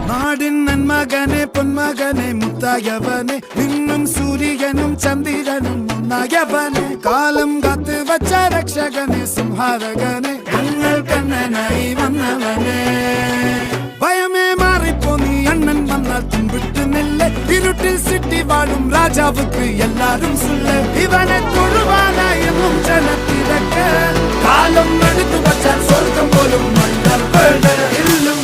നാടിൻ നന്മകനെ പൊന്മകനെ മുത്തായവനെ നിന്നും സൂര്യനും ചന്ദ്രനും ഒന്നായവനെ കാലം കാത്ത് വച്ച രക്ഷകനെ സംഹാരകനെ ഞങ്ങൾ കണ്ണനായി വന്നവനെ ഭയമേ മാറിപ്പോ നീ അണ്ണൻ വന്നാൽ തുമ്പിട്ട് നെല്ല് ഇരുട്ടിൽ സിറ്റി വാഴും രാജാവുക്ക് എല്ലാരും സുല്ല് ഇവനെ തൊഴുവാനായെന്നും ജനത്തിരക്ക് കാലം എടുത്തു വച്ചാൽ സ്വർഗം പോലും മണ്ണൽ ഇല്ലും